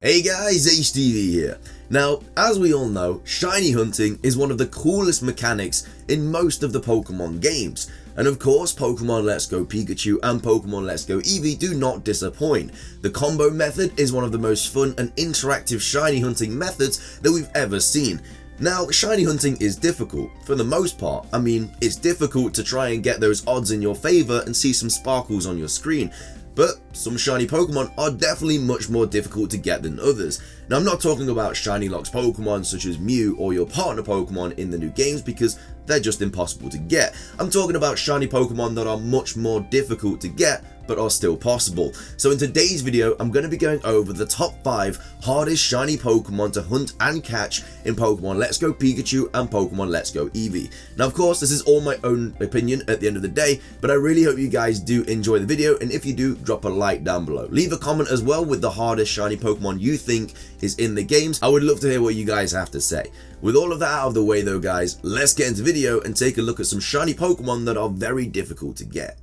Hey guys, HDvee here. Now, as we all know, shiny hunting is one of the coolest mechanics in most of the Pokemon games. And of course, Pokemon Let's Go Pikachu and Pokemon Let's Go Eevee do not disappoint. The combo method is one of the most fun and interactive shiny hunting methods that we've ever seen. Now, shiny hunting is difficult, for the most part. I mean, it's difficult to try and get those odds in your favor and see some sparkles on your screen. But some shiny Pokemon are definitely much more difficult to get than others. Now, I'm not talking about shiny Lox Pokemon such as Mew or your partner Pokemon in the new games because they're just impossible to get. I'm talking about shiny Pokemon that are much more difficult to get but are still possible. So in today's video, I'm going to be going over the top 5 hardest shiny Pokemon to hunt and catch in Pokemon Let's Go Pikachu and Pokemon Let's Go Eevee. Now, of course, this is all my own opinion at the end of the day, but I really hope you guys do enjoy the video, and if you do, drop a like down below. Leave a comment as well with the hardest shiny Pokemon you think is in the games. I would love to hear what you guys have to say. With all of that out of the way though, guys, let's get into the video and take a look at some shiny Pokemon that are very difficult to get.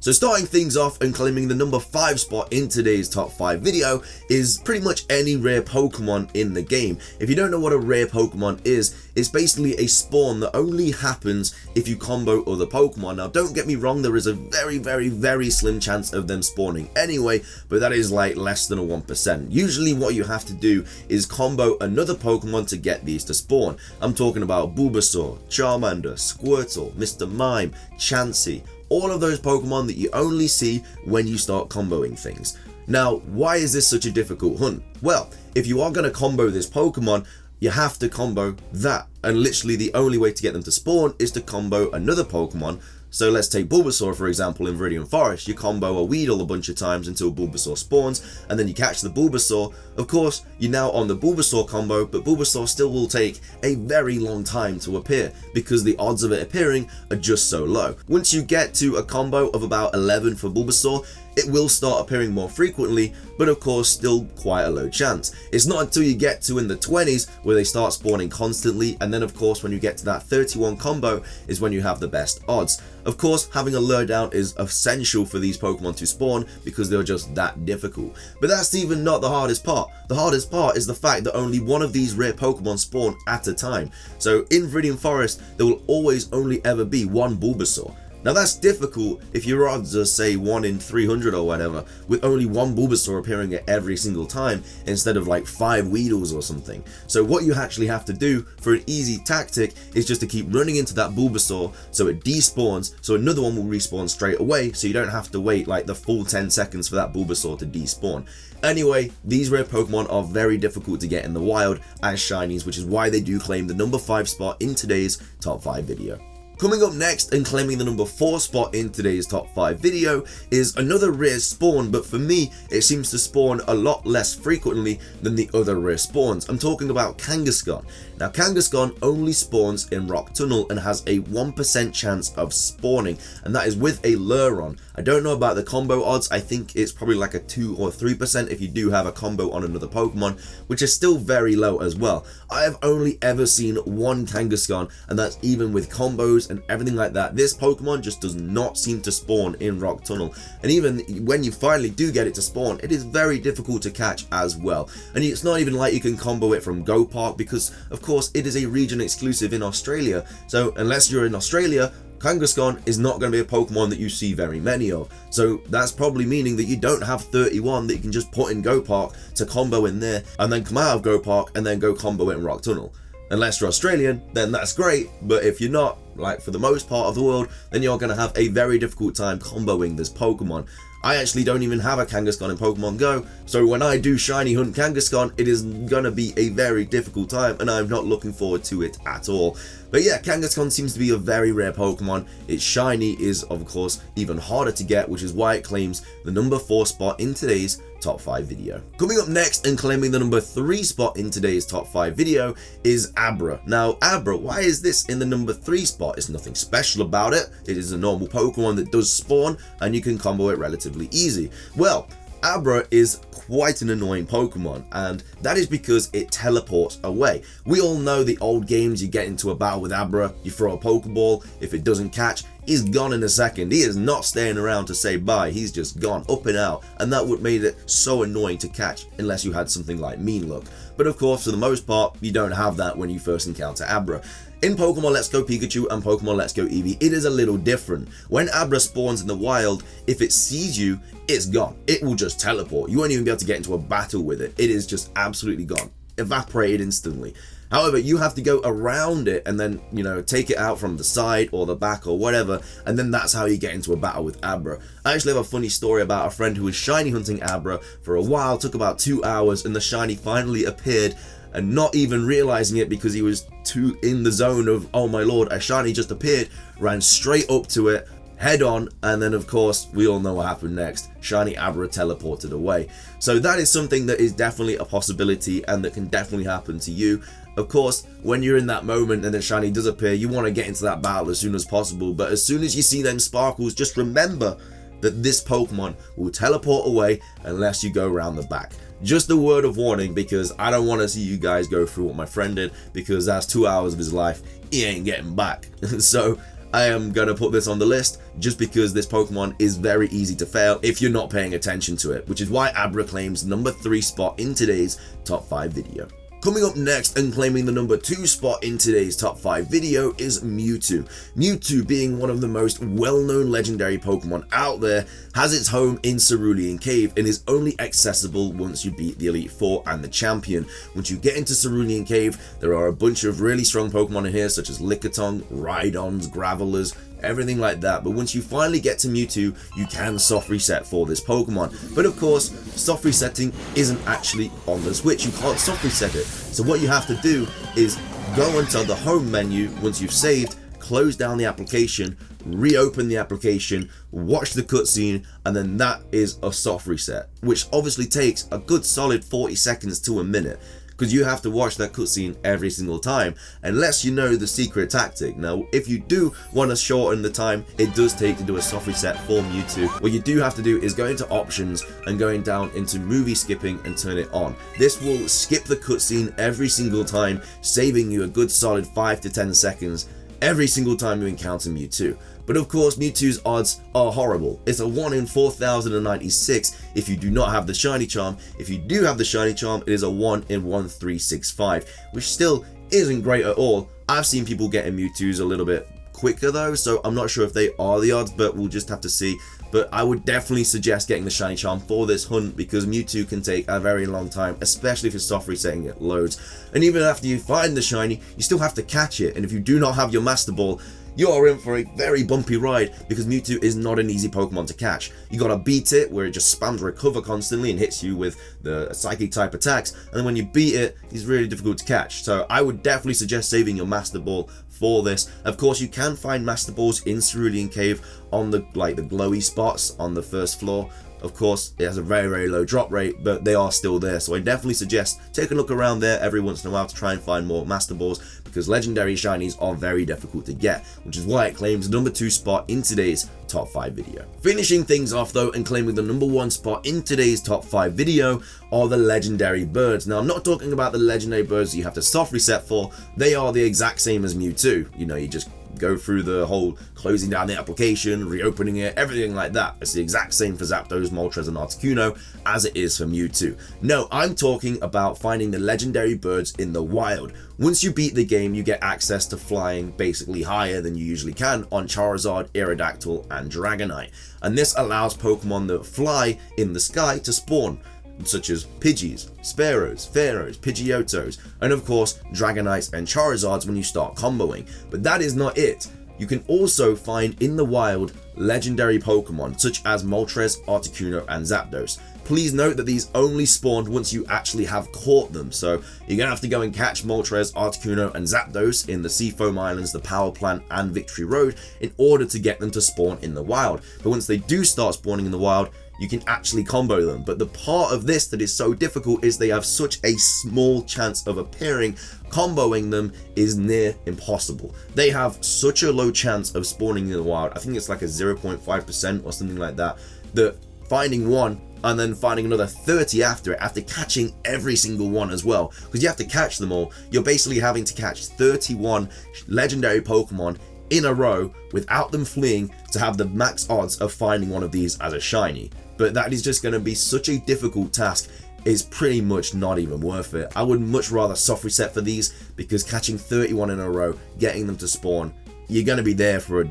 So starting things off and claiming the number 5 spot in today's top 5 video is pretty much any rare Pokemon in the game. If you don't know what a rare Pokemon is, it's basically a spawn that only happens if you combo other Pokemon. Now don't get me wrong, there is a very slim chance of them spawning anyway, but that is like less than a 1%. Usually what you have to do is combo another Pokemon to get these to spawn. I'm talking about Bulbasaur, Charmander, Squirtle, Mr. Mime, Chansey, all of those Pokemon that you only see when you start comboing things. Now, why is this such a difficult hunt? Well, if you are going to combo this Pokemon, you have to combo that, and literally the only way to get them to spawn is to combo another Pokemon. So let's take Bulbasaur for example in Viridian Forest. You combo a Weedle a bunch of times until Bulbasaur spawns, and then you catch the Bulbasaur. Of course, you're now on the Bulbasaur combo, but Bulbasaur still will take a very long time to appear because the odds of it appearing are just so low. Once you get to a combo of about 11 for Bulbasaur, it will start appearing more frequently, but of course still quite a low chance. It's not until you get to in the 20s where they start spawning constantly, and then of course when you get to that 31 combo is when you have the best odds. Of course, having a lowdown is essential for these Pokemon to spawn because they're just that difficult. But that's even not the hardest part. The hardest part is the fact that only one of these rare Pokemon spawn at a time. So in Viridian Forest, there will always only ever be one Bulbasaur. Now that's difficult if your odds are say 1 in 300 or whatever, with only one Bulbasaur appearing at every single time instead of like 5 Weedles or something. So what you actually have to do for an easy tactic is just to keep running into that Bulbasaur so it despawns, so another one will respawn straight away, so you don't have to wait like the full 10 seconds for that Bulbasaur to despawn. Anyway, these rare Pokemon are very difficult to get in the wild as shinies, which is why they do claim the number 5 spot in today's top 5 video. Coming up next and claiming the number 4 spot in today's top 5 video is another rare spawn, but for me it seems to spawn a lot less frequently than the other rare spawns. I'm talking about Kangaskhan. Now Kangaskhan only spawns in Rock Tunnel and has a 1% chance of spawning, and that is with a lure on. I don't know about the combo odds, I think it's probably like a 2 or 3% if you do have a combo on another Pokemon, which is still very low as well. I have only ever seen one Kangaskhan, and that's even with combos and everything like that. This Pokemon just does not seem to spawn in Rock Tunnel, and even when you finally do get it to spawn, it is very difficult to catch as well. And it's not even like you can combo it from Go Park because of course it is a region exclusive in Australia, so unless you're in Australia, Kangaskhan is not going to be a Pokemon that you see very many of. So that's probably meaning that you don't have 31 that you can just put in Go Park to combo in there and then come out of Go Park and then go combo it in Rock Tunnel. Unless you're Australian, then that's great, but if you're not, like for the most part of the world, then you're going to have a very difficult time comboing this Pokemon. I actually don't even have a Kangaskhan in Pokemon Go, so when I do shiny hunt Kangaskhan, it is gonna be a very difficult time, and I'm not looking forward to it at all. But yeah, Kangaskhan seems to be a very rare Pokemon. Its shiny is, of course, even harder to get, which is why it claims the number 4 spot in today's top 5 video. Coming up next and claiming the number 3 spot in today's top 5 video is Ambrer. Now, Ambrer, why is this in the number 3 spot? It's nothing special about it. It is a normal Pokemon that does spawn, and you can combo it relatively easy. Well, Ambrer is quite an annoying Pokemon, and that is because it teleports away. We all know the old games, you get into a battle with Ambrer, you throw a Pokeball, if it doesn't catch, he's gone in a second. He is not staying around to say bye. He's just gone up and out, and that would made it so annoying to catch unless you had something like Mean Look. But of course, for the most part, you don't have that when you first encounter Ambrer. In Pokemon Let's Go Pikachu and Pokemon Let's Go Eevee, it is a little different. When Ambrer spawns in the wild, if it sees you, it's gone. It will just teleport. You won't even be able to get into a battle with it. It is just absolutely gone. Evaporated instantly. However, you have to go around it and then, take it out from the side or the back or whatever, and then that's how you get into a battle with Ambrer. I actually have a funny story about a friend who was shiny hunting Ambrer for a while, took about 2 hours, and the shiny finally appeared, and not even realizing it because he was too in the zone of, oh my lord, a shiny just appeared, ran straight up to it, head on, and then of course we all know what happened next. Shiny Ambrer teleported away. So that is something that is definitely a possibility and that can definitely happen to you. Of course, when you're in that moment and the shiny does appear, you want to get into that battle as soon as possible, but as soon as you see them sparkles, just remember that this Pokemon will teleport away unless you go around the back. Just a word of warning, because I don't want to see you guys go through what my friend did, because that's 2 hours of his life he ain't getting back. So I am going to put this on the list just because this Pokemon is very easy to fail if you're not paying attention to it, which is why Ambrer claims number 3 spot in today's top 5 video. Coming up next and claiming the number 2 spot in today's top 5 video is Mewtwo. Mewtwo, being one of the most well-known legendary Pokemon out there, has its home in Cerulean Cave and is only accessible once you beat the Elite Four and the Champion. Once you get into Cerulean Cave, there are a bunch of really strong Pokemon in here, such as Lickitung, Rhydons, Gravelers, everything like that. But once you finally get to Mewtwo, you can soft reset for this Pokemon. But of course, soft resetting isn't actually on the Switch. You can't soft reset it. So what you have to do is go into the home menu once you've saved, close down the application, reopen the application, watch the cutscene, and then that is a soft reset, which obviously takes a good solid 40 seconds to a minute, because you have to watch that cutscene every single time, unless you know the secret tactic. Now, if you do want to shorten the time it does take to do a soft reset for Mewtwo, what you do have to do is go into options and going down into movie skipping and turn it on. This will skip the cutscene every single time, saving you a good solid 5 to 10 seconds every single time you encounter Mewtwo. But of course, Mewtwo's odds are horrible. It's a 1 in 4,096 if you do not have the Shiny Charm. If you do have the Shiny Charm, it is a 1 in 1,365, which still isn't great at all. I've seen people getting Mewtwo's a little bit quicker though, so I'm not sure if they are the odds, but we'll just have to see. But I would definitely suggest getting the Shiny Charm for this hunt, because Mewtwo can take a very long time, especially if you're soft resetting it loads. And even after you find the Shiny, you still have to catch it, and if you do not have your Master Ball, you are in for a very bumpy ride, because Mewtwo is not an easy Pokemon to catch. You gotta beat it, where it just spams recover constantly and hits you with the psychic type attacks, and then when you beat it, he's really difficult to catch. So I would definitely suggest saving your Master Ball for this. Of course, you can find Master Balls in Cerulean Cave on the glowy spots on the first floor. Of course, it has a very, very low drop rate, but they are still there. So I definitely suggest taking a look around there every once in a while to try and find more Master Balls, because legendary shinies are very difficult to get, which is why it claims the number 2 spot in today's top 5 video. Finishing things off though and claiming the number 1 spot in today's top 5 video are the legendary birds. Now, I'm not talking about the legendary birds you have to soft reset for. They are the exact same as Mewtwo. You just go through the whole closing down the application, reopening it, everything like that. It's the exact same for Zapdos, Moltres, and Articuno as it is for Mewtwo. No, I'm talking about finding the legendary birds in the wild. Once you beat the game, you get access to flying basically higher than you usually can on Charizard, Aerodactyl, and Dragonite. And this allows Pokemon that fly in the sky to spawn, such as Pidgeys, Spearows, Pharaohs, Pidgeotos, and of course Dragonites and Charizards when you start comboing. But that is not it. You can also find in the wild legendary Pokemon such as Moltres, Articuno, and Zapdos. Please note that these only spawned once you actually have caught them, so you're going to have to go and catch Moltres, Articuno, and Zapdos in the Seafoam Islands, the Power Plant, and Victory Road in order to get them to spawn in the wild. But once they do start spawning in the wild, you can actually combo them. But the part of this that is so difficult is they have such a small chance of appearing. Comboing them is near impossible. They have such a low chance of spawning in the wild. I think it's like a 0.5% or something like that. That finding one and then finding another 30 after it, after catching every single one as well, because you have to catch them all. You're basically having to catch 31 legendary Pokemon in a row without them fleeing to have the max odds of finding one of these as a shiny. But that is just going to be such a difficult task. It's pretty much not even worth it. I would much rather soft reset for these, because catching 31 in a row, getting them to spawn, you're going to be there for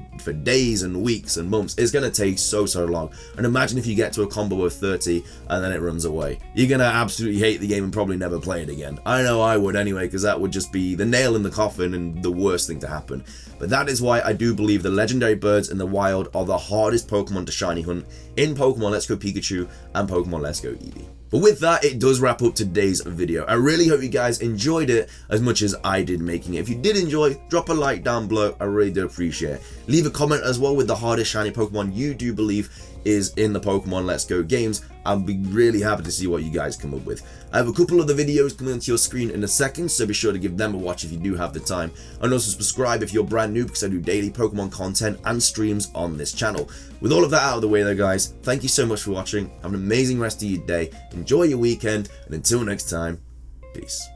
days and weeks and months. It's going to take so long. And imagine if you get to a combo of 30 and then it runs away. You're going to absolutely hate the game and probably never play it again. I know I would anyway, because that would just be the nail in the coffin and the worst thing to happen. But that is why I do believe the legendary birds in the wild are the hardest Pokemon to shiny hunt in Pokemon Let's Go Pikachu and Pokemon Let's Go Eevee. But with that, it does wrap up today's video. I really hope you guys enjoyed it as much as I did making it. If you did enjoy, drop a like down below. I really do appreciate it. Leave a comment as well with the hardest shiny Pokemon you do believe is in the Pokemon Let's Go games. I'll be really happy to see what you guys come up with. I have a couple of the videos coming onto your screen in a second, so be sure to give them a watch if you do have the time. And also subscribe if you're brand new, because I do daily Pokemon content and streams on this channel. With all of that out of the way though, guys, thank you so much for watching. Have an amazing rest of your day. Enjoy your weekend, and until next time, peace.